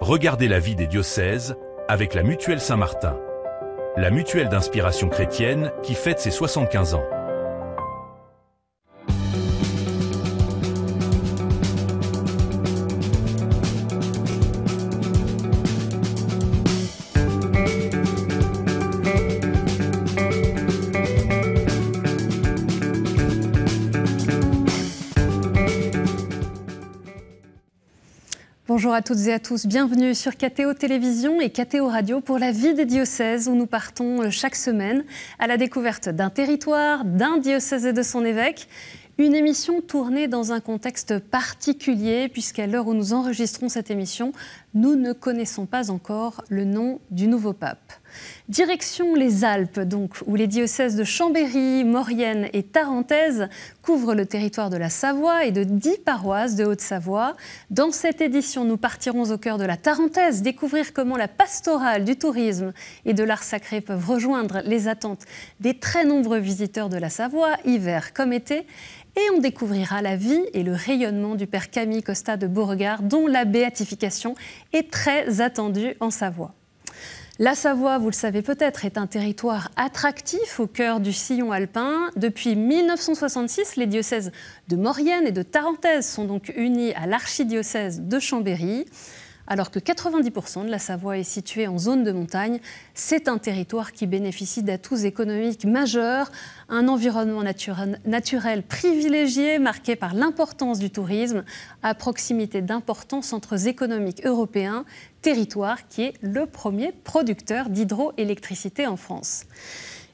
Regardez la vie des diocèses avec la Mutuelle Saint-Martin. La mutuelle d'inspiration chrétienne qui fête ses 75 ans. Bonjour à toutes et à tous, bienvenue sur KTO Télévision et KTO Radio pour la vie des diocèses où nous partons chaque semaine à la découverte d'un territoire, d'un diocèse et de son évêque. Une émission tournée dans un contexte particulier puisqu'à l'heure où nous enregistrons cette émission, nous ne connaissons pas encore le nom du nouveau pape. Direction les Alpes, donc, où les diocèses de Chambéry, Maurienne et Tarentaise couvrent le territoire de la Savoie et de 10 paroisses de Haute-Savoie. Dans cette édition, nous partirons au cœur de la Tarentaise, découvrir comment la pastorale du tourisme et de l'art sacré peuvent rejoindre les attentes des très nombreux visiteurs de la Savoie, hiver comme été. Et on découvrira la vie et le rayonnement du père Camille Costa de Beauregard, dont la béatification est très attendue en Savoie. La Savoie, vous le savez peut-être, est un territoire attractif au cœur du sillon alpin. Depuis 1966, les diocèses de Maurienne et de Tarentaise sont donc unis à l'archidiocèse de Chambéry. Alors que 90% de la Savoie est située en zone de montagne, c'est un territoire qui bénéficie d'atouts économiques majeurs, un environnement naturel privilégié marqué par l'importance du tourisme à proximité d'importants centres économiques européens, territoire qui est le premier producteur d'hydroélectricité en France.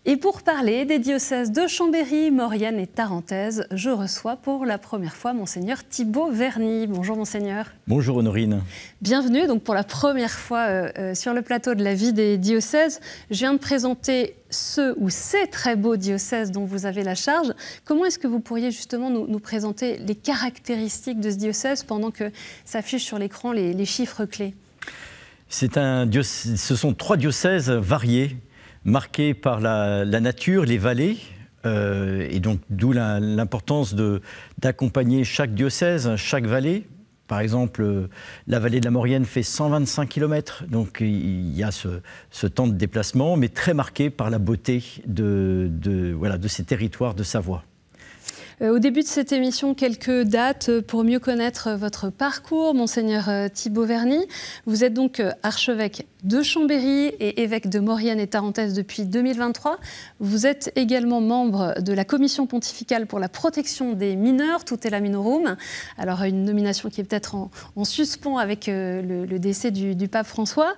Et pour parler des diocèses de Chambéry, Maurienne et Tarentaise, je reçois pour la première fois Monseigneur Thibaut Verny. Bonjour Monseigneur. Bonjour Honorine. Bienvenue donc pour la première fois sur le plateau de la vie des diocèses. Je viens de présenter ce ou ces très beaux diocèses dont vous avez la charge. Comment est-ce que vous pourriez justement nous présenter les caractéristiques de ce diocèse pendant que s'affichent sur l'écran les chiffres clés? Ce sont 3 diocèses variés, marqués par la nature, les vallées, et donc d'où l'importance d'accompagner chaque diocèse, chaque vallée. Par exemple, la vallée de la Maurienne fait 125 km, donc il y a ce temps de déplacement, mais très marqué par la beauté de ces territoires de Savoie. Au début de cette émission, quelques dates pour mieux connaître votre parcours, Monseigneur Thibaut Verny. Vous êtes donc archevêque de Chambéry et évêque de Maurienne et Tarentaise depuis 2023. Vous êtes également membre de la Commission pontificale pour la protection des mineurs, Tutela Minorum. Alors une nomination qui est peut-être en suspens avec le décès du pape François.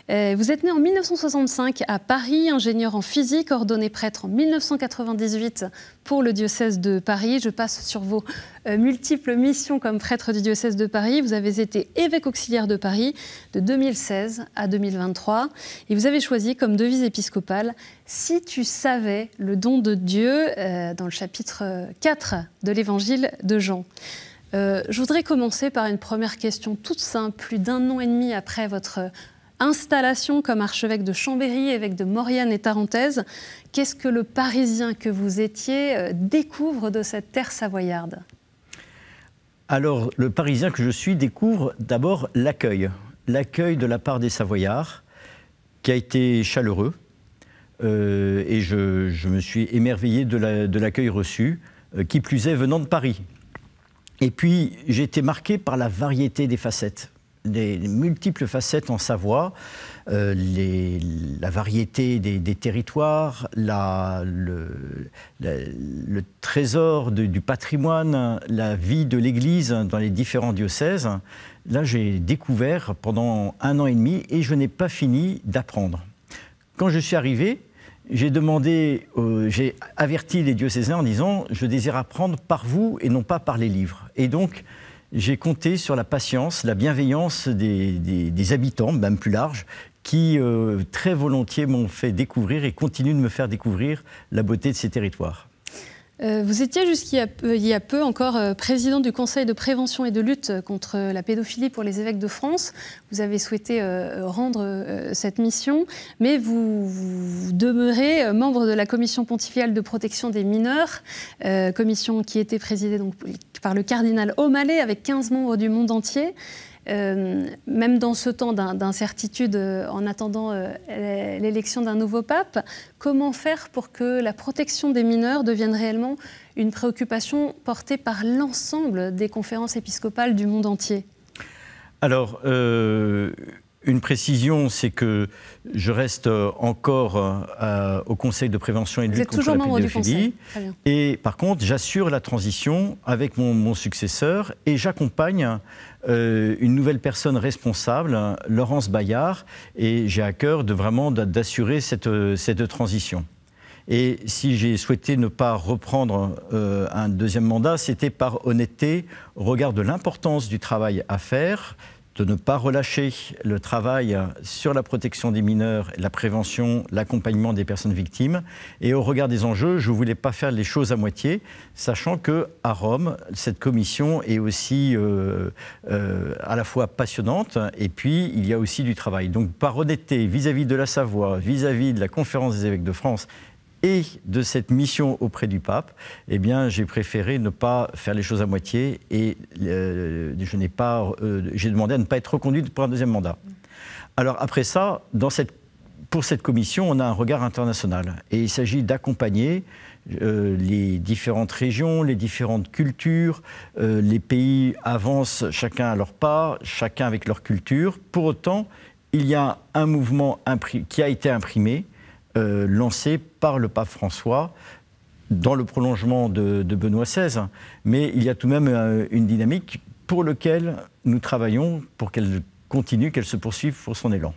Vous êtes né en 1965 à Paris, ingénieur en physique, ordonné prêtre en 1998 pour le diocèse de Paris. Je passe sur vos multiples missions comme prêtre du diocèse de Paris. Vous avez été évêque auxiliaire de Paris de 2016 à 2023 et vous avez choisi comme devise épiscopale « Si tu savais le don de Dieu » dans le chapitre 4 de l'évangile de Jean. Je voudrais commencer par une première question toute simple. Plus d'1 an et demi après votre installation comme archevêque de Chambéry, évêque de Maurienne et Tarentaise, qu'est-ce que le Parisien que vous étiez découvre de cette terre savoyarde? Alors, le Parisien que je suis découvre d'abord l'accueil de la part des Savoyards, qui a été chaleureux, et je me suis émerveillé de l'accueil reçu, qui plus est venant de Paris. Et puis, j'ai été marqué par la variété des facettes. Les multiples facettes en Savoie, la variété des territoires, le trésor du patrimoine, la vie de l'Église dans les différents diocèses. Là, j'ai découvert pendant 1 an et demi et je n'ai pas fini d'apprendre. Quand je suis arrivé, j'ai averti les diocésains en disant « Je désire apprendre par vous et non pas par les livres ». Et donc, j'ai compté sur la patience, la bienveillance des habitants, même plus large, qui très volontiers m'ont fait découvrir et continuent de me faire découvrir la beauté de ces territoires. Vous étiez jusqu'il y a peu encore président du Conseil de prévention et de lutte contre la pédophilie pour les évêques de France. Vous avez souhaité rendre cette mission, mais vous demeurez membre de la Commission pontificale de protection des mineurs, commission qui était présidée donc par le cardinal O'Malley avec 15 membres du monde entier. même dans ce temps d'incertitude en attendant l'élection d'un nouveau pape, comment faire pour que la protection des mineurs devienne réellement une préoccupation portée par l'ensemble des conférences épiscopales du monde entier? Alors, une précision, c'est que je reste encore au Conseil de prévention et de lutte contre la pédophilie. Et par contre, j'assure la transition avec mon successeur et j'accompagne une nouvelle personne responsable, Laurence Bayard, et j'ai à cœur d'assurer cette transition. Et si j'ai souhaité ne pas reprendre un deuxième mandat, c'était par honnêteté, au regard de l'importance du travail à faire, de ne pas relâcher le travail sur la protection des mineurs, la prévention, l'accompagnement des personnes victimes. Et au regard des enjeux, je ne voulais pas faire les choses à moitié, sachant qu'à Rome, cette commission est aussi à la fois passionnante et puis il y a aussi du travail. Donc par honnêteté vis-à-vis de la Savoie, vis-à-vis de la Conférence des évêques de France, et de cette mission auprès du pape, eh bien, j'ai préféré ne pas faire les choses à moitié et j'ai demandé à ne pas être reconduit pour un deuxième mandat. Alors après ça, pour cette commission, on a un regard international et il s'agit d'accompagner les différentes régions, les différentes cultures, les pays avancent chacun à leur pas, chacun avec leur culture. Pour autant, il y a un mouvement qui a été imprimé, lancé par le pape François dans le prolongement de Benoît XVI. Mais il y a tout de même une dynamique pour laquelle nous travaillons pour qu'elle continue, qu'elle se poursuive pour son élan.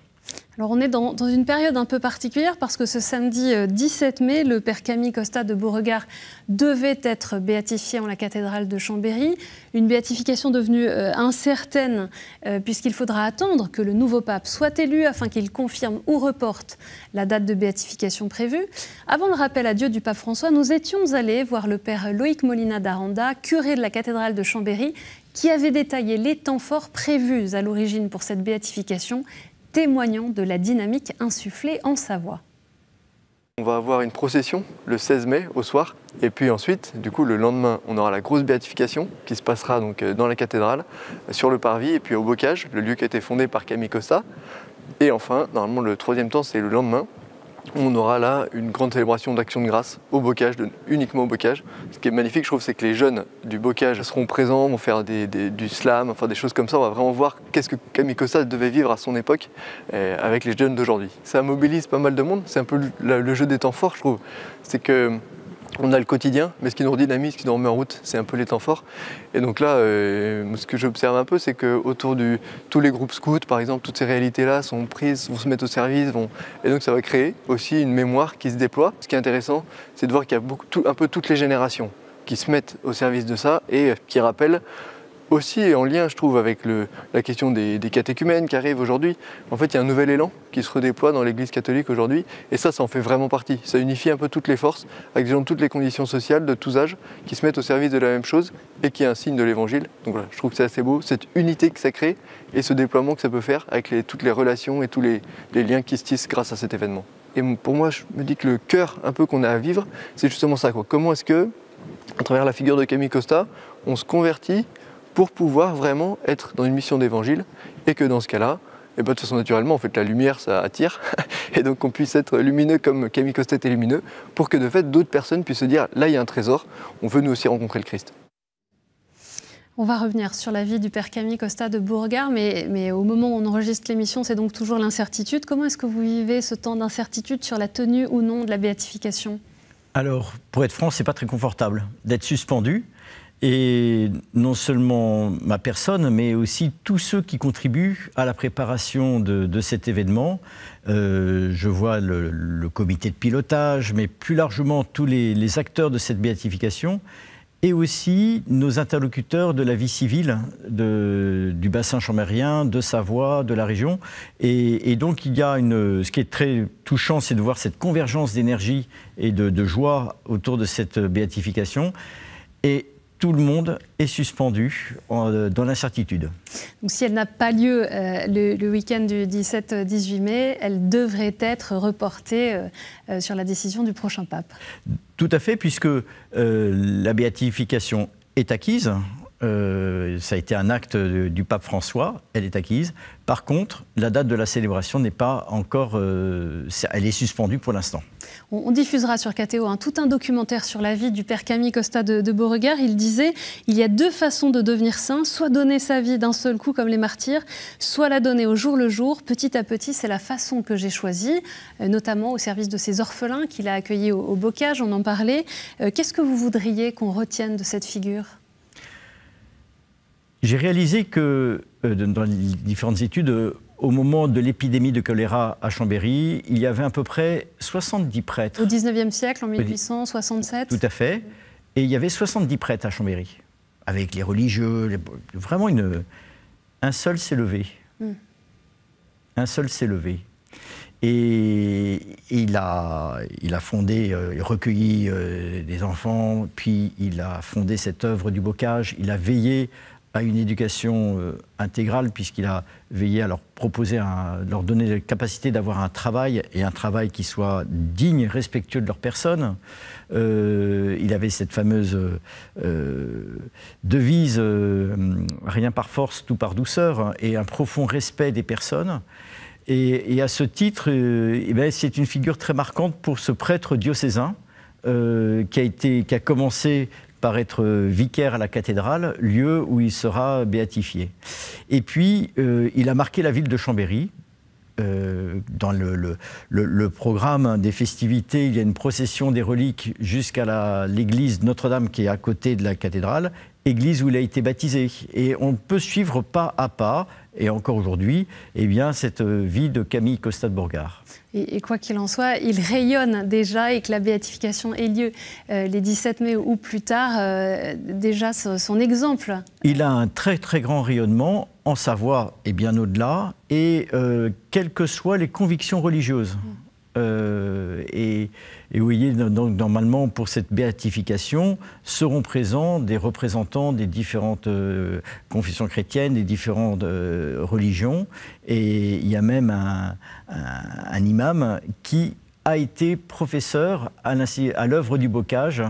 Alors on est dans une période un peu particulière parce que ce samedi 17 mai, le père Camille Costa de Beauregard devait être béatifié en la cathédrale de Chambéry. Une béatification devenue incertaine puisqu'il faudra attendre que le nouveau pape soit élu afin qu'il confirme ou reporte la date de béatification prévue. Avant le rappel à Dieu du pape François, nous étions allés voir le père Loïc Molina d'Aranda, curé de la cathédrale de Chambéry, qui avait détaillé les temps forts prévus à l'origine pour cette béatification, témoignant de la dynamique insufflée en Savoie. On va avoir une procession le 16 mai au soir, et puis ensuite, du coup, le lendemain, on aura la grosse béatification qui se passera donc dans la cathédrale, sur le parvis, et puis au Bocage, le lieu qui a été fondé par Camille Costa. Et enfin, normalement, le troisième temps, c'est le lendemain. On aura là une grande célébration d'action de grâce au Bocage, uniquement au Bocage. Ce qui est magnifique, je trouve, c'est que les jeunes du Bocage seront présents, vont faire du slam, enfin des choses comme ça. On va vraiment voir qu'est-ce que Camille Costa devait vivre à son époque avec les jeunes d'aujourd'hui. Ça mobilise pas mal de monde, c'est un peu le jeu des temps forts, je trouve. C'est que on a le quotidien, mais ce qui nous redynamise, ce qui nous remet en route, c'est un peu les temps forts. Et donc là, ce que j'observe un peu, c'est qu'autour de tous les groupes scouts, par exemple, toutes ces réalités-là sont prises, vont se mettre au service, et donc ça va créer aussi une mémoire qui se déploie. Ce qui est intéressant, c'est de voir qu'il y a un peu toutes les générations qui se mettent au service de ça et qui rappellent aussi en lien, je trouve, avec la question des catéchumènes qui arrivent aujourd'hui. En fait, il y a un nouvel élan qui se redéploie dans l'Église catholique aujourd'hui, et ça en fait vraiment partie. Ça unifie un peu toutes les forces, avec des gens de toutes les conditions sociales, de tous âges, qui se mettent au service de la même chose, et qui est un signe de l'Évangile. Donc voilà, je trouve que c'est assez beau, cette unité que ça crée, et ce déploiement que ça peut faire, avec toutes les relations et tous les liens qui se tissent grâce à cet événement. Et pour moi, je me dis que le cœur un peu qu'on a à vivre, c'est justement ça, quoi. Comment est-ce que, à travers la figure de Camille Costa, on se convertit pour pouvoir vraiment être dans une mission d'évangile, et que dans ce cas-là, et de toute façon naturellement, en fait, la lumière, ça attire, et donc qu'on puisse être lumineux comme Camille Costa était lumineux, pour que de fait, d'autres personnes puissent se dire, là, il y a un trésor, on veut nous aussi rencontrer le Christ. On va revenir sur la vie du père Camille Costa de Beauregard, mais au moment où on enregistre l'émission, c'est donc toujours l'incertitude. Comment est-ce que vous vivez ce temps d'incertitude sur la tenue ou non de la béatification? Alors, pour être franc, c'est pas très confortable d'être suspendu. Et non seulement ma personne, mais aussi tous ceux qui contribuent à la préparation de cet événement. Je vois le comité de pilotage, mais plus largement tous les acteurs de cette béatification, et aussi nos interlocuteurs de la vie civile du bassin chambérien, de Savoie, de la région. Et donc il y a ce qui est très touchant, c'est de voir cette convergence d'énergie et de joie autour de cette béatification. Et tout le monde est suspendu dans l'incertitude. Donc si elle n'a pas lieu le week-end du 17-18 mai, elle devrait être reportée sur la décision du prochain pape. Tout à fait, puisque la béatification est acquise. Ça a été un acte du pape François, elle est acquise. Par contre, la date de la célébration n'est pas encore... elle est suspendue pour l'instant. On diffusera sur KTO tout un documentaire sur la vie du père Camille Costa de Beauregard. Il disait « Il y a deux façons de devenir saint, soit donner sa vie d'un seul coup comme les martyrs, soit la donner au jour le jour. Petit à petit, c'est la façon que j'ai choisie, notamment au service de ces orphelins qu'il a accueillis au Bocage, on en parlait. Qu'est-ce que vous voudriez qu'on retienne de cette figure ? J'ai réalisé que, dans les différentes études, au moment de l'épidémie de choléra à Chambéry, il y avait à peu près 70 prêtres. Au 19e siècle, en 1867 ? Tout à fait. Et il y avait 70 prêtres à Chambéry, avec les religieux. Vraiment, un seul s'est levé. Un seul s'est levé. Et il a fondé, recueilli des enfants, puis il a fondé cette œuvre du Bocage. Il a veillé à une éducation intégrale, puisqu'il a veillé à leur proposer, leur donner la capacité d'avoir un travail, et un travail qui soit digne, respectueux de leur personne. Il avait cette fameuse devise rien par force, tout par douceur, et un profond respect des personnes. Et à ce titre, c'est une figure très marquante pour ce prêtre diocésain qui a commencé par être vicaire à la cathédrale, lieu où il sera béatifié. Et puis, il a marqué la ville de Chambéry. Dans le programme des festivités, il y a une procession des reliques jusqu'à l'église Notre-Dame qui est à côté de la cathédrale, église où il a été baptisé. Et on peut suivre pas à pas, et encore aujourd'hui, cette vie de Camille Costa de Beauregard. Et quoi qu'il en soit, il rayonne déjà, et que la béatification ait lieu les 17 mai ou plus tard, déjà son exemple. Il a un très très grand rayonnement en Savoie et bien au-delà, et quelles que soient les convictions religieuses. Et vous voyez, donc, normalement, pour cette béatification, seront présents des représentants des différentes confessions chrétiennes, des différentes religions. Et il y a même un imam qui a été professeur à l'œuvre du Bocage,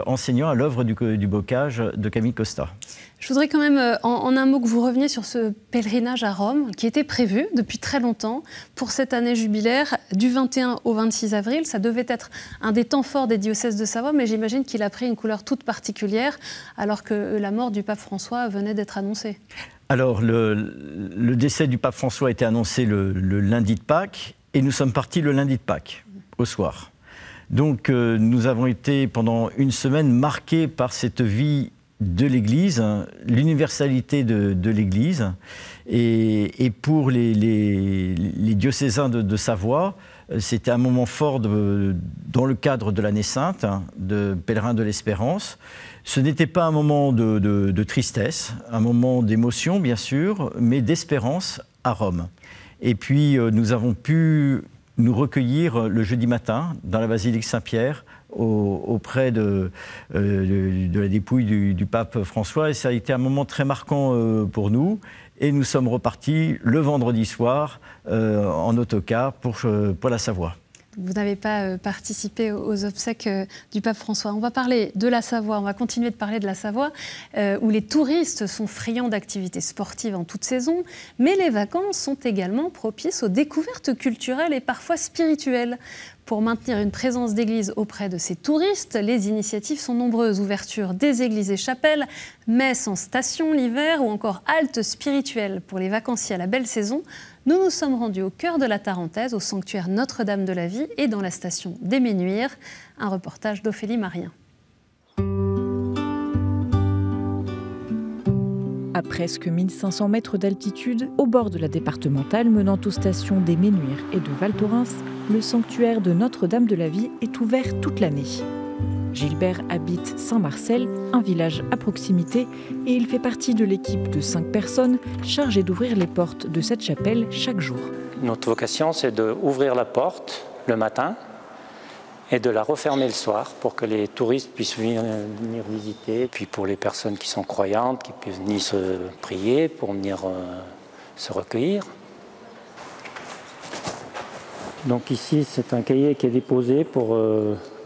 enseignant à l'œuvre du Bocage de Camille Costa. Je voudrais quand même, en un mot, que vous reveniez sur ce pèlerinage à Rome, qui était prévu depuis très longtemps pour cette année jubilaire, du 21 au 26 avril. Ça devait être un des temps forts des diocèses de Savoie, mais j'imagine qu'il a pris une couleur toute particulière, alors que la mort du pape François venait d'être annoncée. Alors, le décès du pape François a été annoncé le lundi de Pâques, et nous sommes partis le lundi de Pâques, au soir. Donc, nous avons été pendant une semaine marqués par cette vie de l'Église, l'universalité de l'Église. Et pour les diocésains de Savoie, c'était un moment fort dans le cadre de l'année sainte, de Pèlerins de l'Espérance. Ce n'était pas un moment de tristesse, un moment d'émotion, bien sûr, mais d'espérance à Rome. Et puis, nous avons pu nous recueillir le jeudi matin dans la basilique Saint-Pierre, auprès de la dépouille du pape François. Et ça a été un moment très marquant pour nous. Et nous sommes repartis le vendredi soir en autocar pour la Savoie. Vous n'avez pas participé aux obsèques du pape François. On va parler de la Savoie, on va continuer de parler de la Savoie, où les touristes sont friands d'activités sportives en toute saison, mais les vacances sont également propices aux découvertes culturelles et parfois spirituelles. Pour maintenir une présence d'église auprès de ces touristes, les initiatives sont nombreuses. Ouverture des églises et chapelles, messes en station l'hiver ou encore haltes spirituelles pour les vacanciers à la belle saison. Nous nous sommes rendus au cœur de la Tarentaise, au sanctuaire Notre-Dame de la Vie et dans la station des Ménuires. Un reportage d'Ophélie Marien. À presque 1500 mètres d'altitude, au bord de la départementale menant aux stations des Ménuires et de Val Thorens, le sanctuaire de Notre-Dame de la Vie est ouvert toute l'année. Gilbert habite Saint-Marcel, un village à proximité, et il fait partie de l'équipe de 5 personnes chargées d'ouvrir les portes de cette chapelle chaque jour. Notre vocation, c'est d'ouvrir la porte le matin et de la refermer le soir pour que les touristes puissent venir visiter. Puis pour les personnes qui sont croyantes, qui peuvent venir se prier, pour venir se recueillir. Donc ici, c'est un cahier qui est déposé pour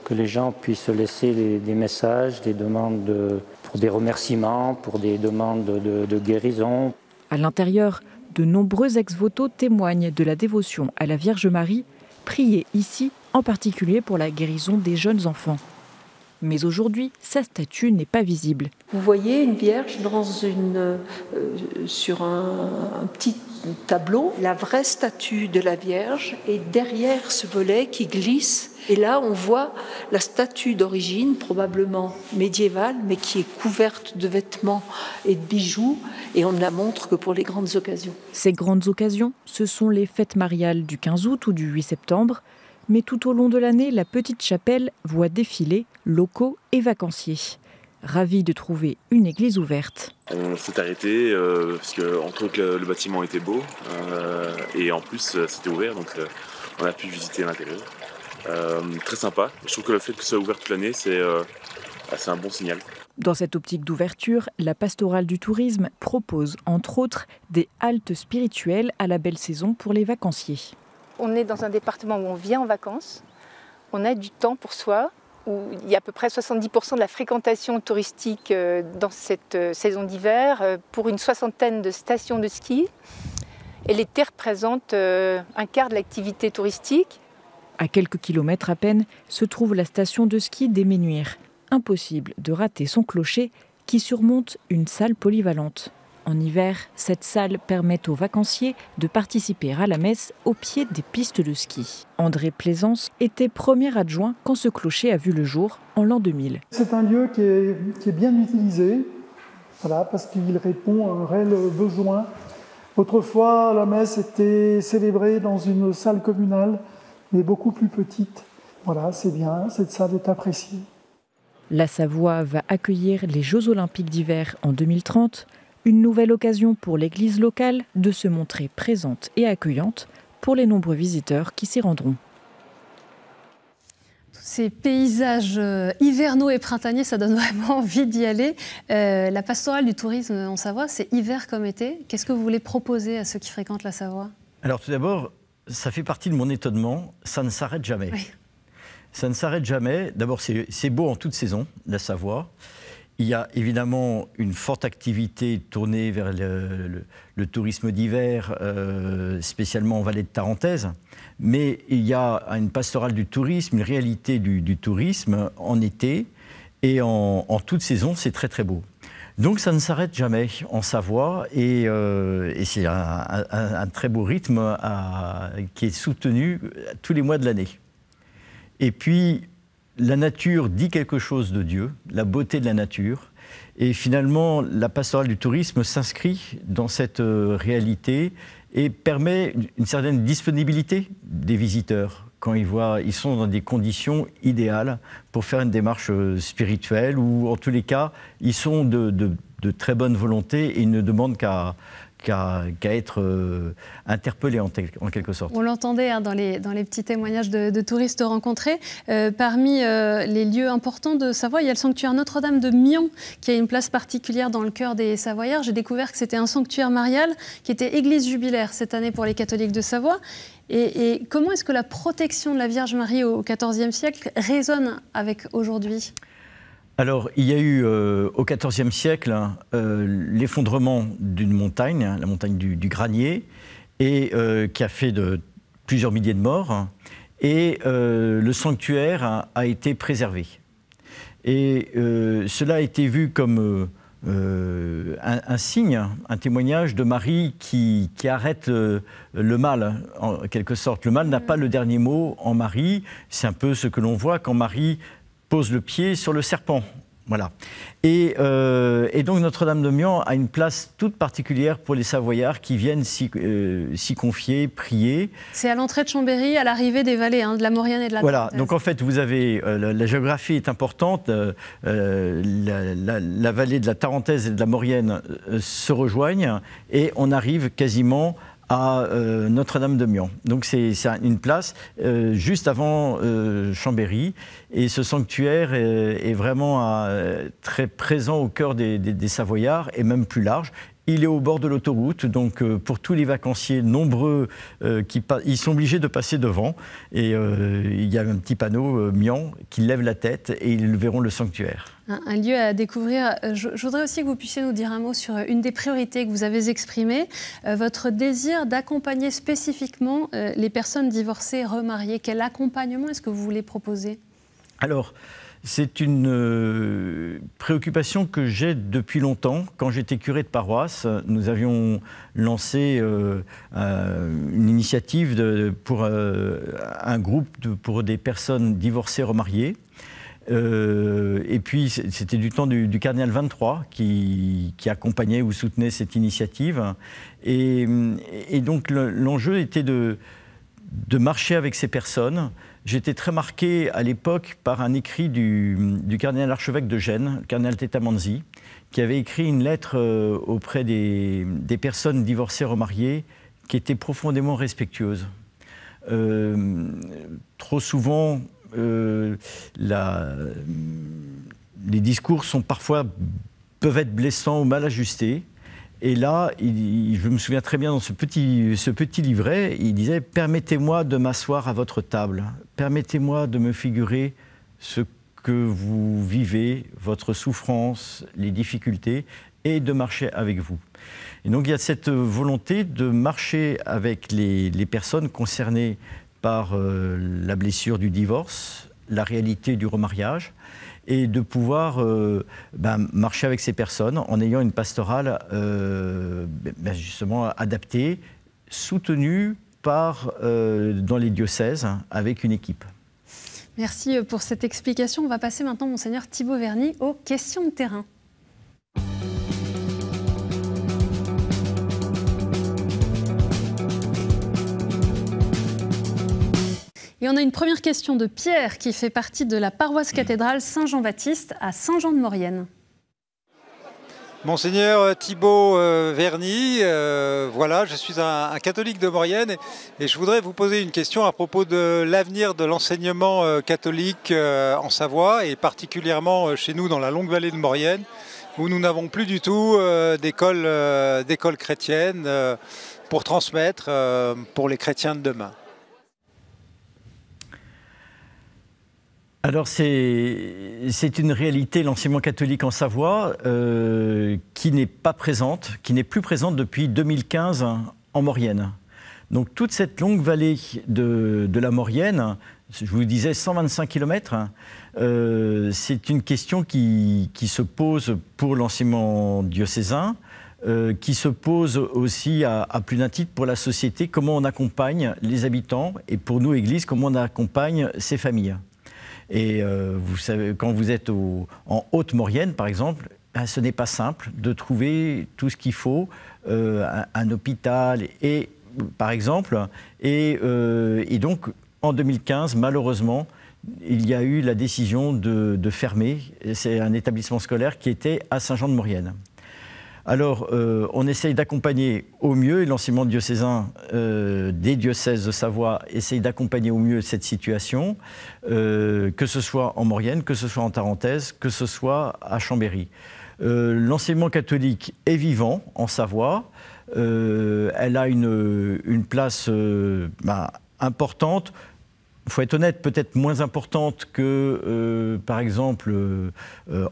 que les gens puissent laisser des messages, des demandes pour pour des remerciements, pour des demandes de guérison. À l'intérieur, de nombreux ex-voto témoignent de la dévotion à la Vierge Marie, priée ici en particulier pour la guérison des jeunes enfants. Mais aujourd'hui, sa statue n'est pas visible. Vous voyez une Vierge sur un petit tableau. La vraie statue de la Vierge est derrière ce volet qui glisse. Et là, on voit la statue d'origine, probablement médiévale, mais qui est couverte de vêtements et de bijoux. Et on ne la montre que pour les grandes occasions. Ces grandes occasions, ce sont les fêtes mariales du 15 août ou du 8 septembre. Mais tout au long de l'année, la petite chapelle voit défiler locaux et vacanciers. Ravis de trouver une église ouverte. On s'est arrêté parce que, entre autres, le bâtiment était beau et en plus c'était ouvert, donc on a pu visiter l'intérieur. Très sympa. Je trouve que le fait que ce soit ouvert toute l'année, c'est un bon signal. Dans cette optique d'ouverture, la pastorale du tourisme propose entre autres des haltes spirituelles à la belle saison pour les vacanciers. On est dans un département où on vient en vacances, on a du temps pour soi, où il y a à peu près 70% de la fréquentation touristique dans cette saison d'hiver pour une 60aine de stations de ski. Et l'été représente un quart de l'activité touristique. À quelques kilomètres à peine se trouve la station de ski des Ménuires. Impossible de rater son clocher qui surmonte une salle polyvalente. En hiver, cette salle permet aux vacanciers de participer à la messe au pied des pistes de ski. André Plaisance était premier adjoint quand ce clocher a vu le jour en l'an 2000. C'est un lieu qui est bien utilisé, voilà, parce qu'il répond à un réel besoin. Autrefois, la messe était célébrée dans une salle communale, mais beaucoup plus petite. Voilà, c'est bien, cette salle est appréciée. La Savoie va accueillir les Jeux Olympiques d'hiver en 2030. Une nouvelle occasion pour l'église locale de se montrer présente et accueillante pour les nombreux visiteurs qui s'y rendront. Ces paysages hivernaux et printaniers, ça donne vraiment envie d'y aller. La pastorale du tourisme en Savoie, c'est hiver comme été. Qu'est-ce que vous voulez proposer à ceux qui fréquentent la Savoie? Alors tout d'abord, ça fait partie de mon étonnement, ça ne s'arrête jamais. Oui. Ça ne s'arrête jamais. D'abord, c'est beau en toute saison, la Savoie. Il y a évidemment une forte activité tournée vers le tourisme d'hiver, spécialement en vallée de Tarentaise. Mais il y a une pastorale du tourisme, une réalité du tourisme en été et en toute saison, c'est très très beau. Donc ça ne s'arrête jamais en Savoie et c'est un très beau rythme qui est soutenu tous les mois de l'année. Et puis, la nature dit quelque chose de Dieu, la beauté de la nature. Et finalement, la pastorale du tourisme s'inscrit dans cette réalité et permet une certaine disponibilité des visiteurs. Quand ils sont dans des conditions idéales pour faire une démarche spirituelle ou en tous les cas, ils sont de très bonne volonté et ils ne demandent qu'à être interpellé en quelque sorte. On l'entendait hein, dans les petits témoignages de touristes rencontrés. Parmi les lieux importants de Savoie, il y a le sanctuaire Notre-Dame de Mion, qui a une place particulière dans le cœur des Savoyards. J'ai découvert que c'était un sanctuaire marial qui était église jubilaire cette année pour les catholiques de Savoie. Et comment est-ce que la protection de la Vierge Marie au XIVe siècle résonne avec aujourd'hui ? Alors, il y a eu au XIVe siècle l'effondrement d'une montagne, la montagne du Granier, et qui a fait plusieurs milliers de morts. Et le sanctuaire a été préservé. Et cela a été vu comme un signe, un témoignage de Marie qui arrête le mal, en quelque sorte. Le mal n'a pas le dernier mot en Marie. C'est un peu ce que l'on voit quand Marie pose le pied sur le serpent. Voilà. Et donc Notre-Dame de Mion a une place toute particulière pour les Savoyards qui viennent s'y confier, prier. C'est à l'entrée de Chambéry, à l'arrivée des vallées, hein, de la Maurienne et de la Voilà, Tarentaise. donc en fait vous avez, la géographie est importante, la vallée de la Tarentaise et de la Maurienne se rejoignent et on arrive quasiment à Notre-Dame de Mion. Donc c'est une place juste avant Chambéry et ce sanctuaire est vraiment très présent au cœur des Savoyards et même plus large. Il est au bord de l'autoroute, donc pour tous les vacanciers nombreux, ils sont obligés de passer devant. Et il y a un petit panneau Mian qui lève la tête et ils verront le sanctuaire. Un lieu à découvrir. Je voudrais aussi que vous puissiez nous dire un mot sur une des priorités que vous avez exprimées, votre désir d'accompagner spécifiquement les personnes divorcées et remariées. Quel accompagnement est-ce que vous voulez proposer ? Alors, c'est une préoccupation que j'ai depuis longtemps. Quand j'étais curé de paroisse, nous avions lancé une initiative pour un groupe pour des personnes divorcées remariées. Et puis, c'était du temps du cardinal 23 qui accompagnait ou soutenait cette initiative. Et donc, l'enjeu était de marcher avec ces personnes. J'étais très marqué à l'époque par un écrit du cardinal archevêque de Gênes, le cardinal Tettamanzi, qui avait écrit une lettre auprès des personnes divorcées remariées qui était profondément respectueuse. Trop souvent, les discours peuvent être blessants ou mal ajustés. Et là, je me souviens très bien dans ce petit livret, il disait « Permettez-moi de m'asseoir à votre table, permettez-moi de me figurer ce que vous vivez, votre souffrance, les difficultés, et de marcher avec vous. » Et donc il y a cette volonté de marcher avec les personnes concernées par la blessure du divorce, la réalité du remariage, et de pouvoir marcher avec ces personnes en ayant une pastorale justement adaptée, soutenue dans les diocèses avec une équipe. Merci pour cette explication. On va passer maintenant, Monseigneur Thibaut Verny, aux questions de terrain. Et on a une première question de Pierre qui fait partie de la paroisse cathédrale Saint-Jean-Baptiste à Saint-Jean-de-Maurienne. Monseigneur Thibaut Verny, voilà, je suis un catholique de Maurienne et je voudrais vous poser une question à propos de l'avenir de l'enseignement catholique en Savoie et particulièrement chez nous dans la longue vallée de Maurienne où nous n'avons plus du tout d'école chrétienne pour transmettre pour les chrétiens de demain. Alors c'est une réalité, l'enseignement catholique en Savoie, qui n'est plus présente depuis 2015 en Maurienne. Donc toute cette longue vallée de la Maurienne, je vous disais 125 km, c'est une question qui se pose pour l'enseignement diocésain, qui se pose aussi à plus d'un titre pour la société, comment on accompagne les habitants, et pour nous, Église, comment on accompagne ces familles. Et vous savez, quand vous êtes en Haute-Maurienne, par exemple, ce n'est pas simple de trouver tout ce qu'il faut, un hôpital, par exemple. Et donc, en 2015, malheureusement, il y a eu la décision de fermer. C'est un établissement scolaire qui était à Saint-Jean-de-Maurienne. Alors, on essaye d'accompagner au mieux, et l'enseignement diocésain des diocèses de Savoie essaye d'accompagner au mieux cette situation, que ce soit en Maurienne, que ce soit en Tarentaise, que ce soit à Chambéry. L'enseignement catholique est vivant en Savoie, elle a une place importante. Il faut être honnête, peut-être moins importante que, par exemple,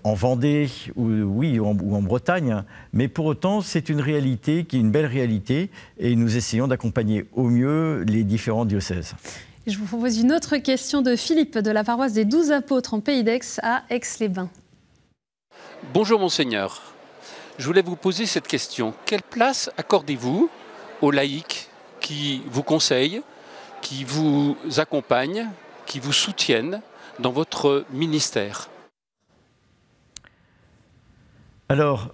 en Vendée ou en Bretagne, mais pour autant, c'est une réalité qui est une belle réalité et nous essayons d'accompagner au mieux les différents diocèses. Je vous propose une autre question de Philippe de la paroisse des 12 apôtres en Pays d'Aix à Aix-les-Bains. Bonjour Monseigneur, je voulais vous poser cette question. Quelle place accordez-vous aux laïcs qui vous conseillent, qui vous accompagnent, qui vous soutiennent dans votre ministère? Alors,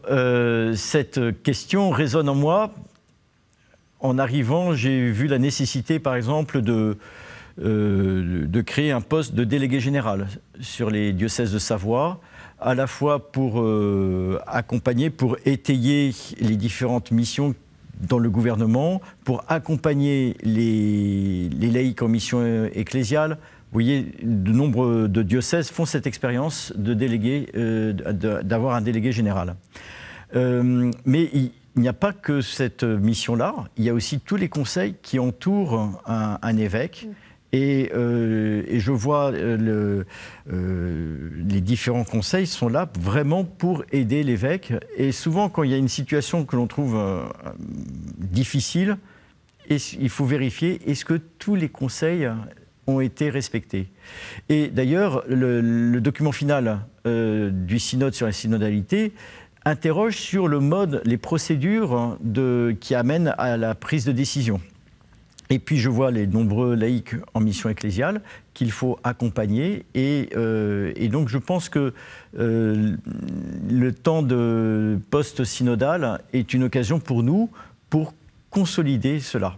cette question résonne en moi. En arrivant, j'ai vu la nécessité, par exemple, de créer un poste de délégué général sur les diocèses de Savoie, à la fois pour accompagner, pour étayer les différentes missions dans le gouvernement, pour accompagner les laïcs en mission ecclésiale. Vous voyez, de nombreux diocèses font cette expérience de d'avoir un délégué général. Mais il n'y a pas que cette mission-là, il y a aussi tous les conseils qui entourent un évêque. Et je vois les différents conseils sont là vraiment pour aider l'évêque. Et souvent, quand il y a une situation que l'on trouve difficile, il faut vérifier est-ce que tous les conseils ont été respectés. Et d'ailleurs, le document final du synode sur la synodalité interroge sur le mode, les procédures qui amènent à la prise de décision. Et puis je vois les nombreux laïcs en mission ecclésiale qu'il faut accompagner. Et donc je pense que le temps de post-synodal est une occasion pour nous pour consolider cela.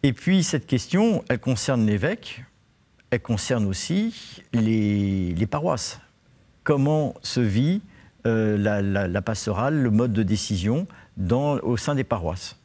Et puis cette question, elle concerne l'évêque, elle concerne aussi les paroisses. Comment se vit la pastorale, le mode de décision au sein des paroisses.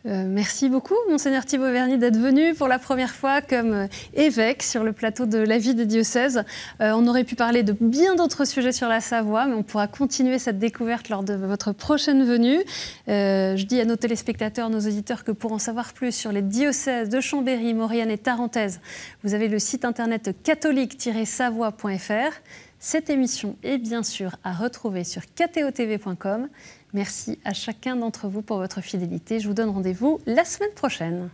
Merci beaucoup, Monseigneur Thibaut Verny, d'être venu pour la première fois comme évêque sur le plateau de La Vie des diocèses. On aurait pu parler de bien d'autres sujets sur la Savoie, mais on pourra continuer cette découverte lors de votre prochaine venue. Je dis à nos téléspectateurs, nos auditeurs, que pour en savoir plus sur les diocèses de Chambéry, Maurienne et Tarentaise, vous avez le site internet catholique-savoie.fr. Cette émission est bien sûr à retrouver sur ktotv.com. Merci à chacun d'entre vous pour votre fidélité. Je vous donne rendez-vous la semaine prochaine.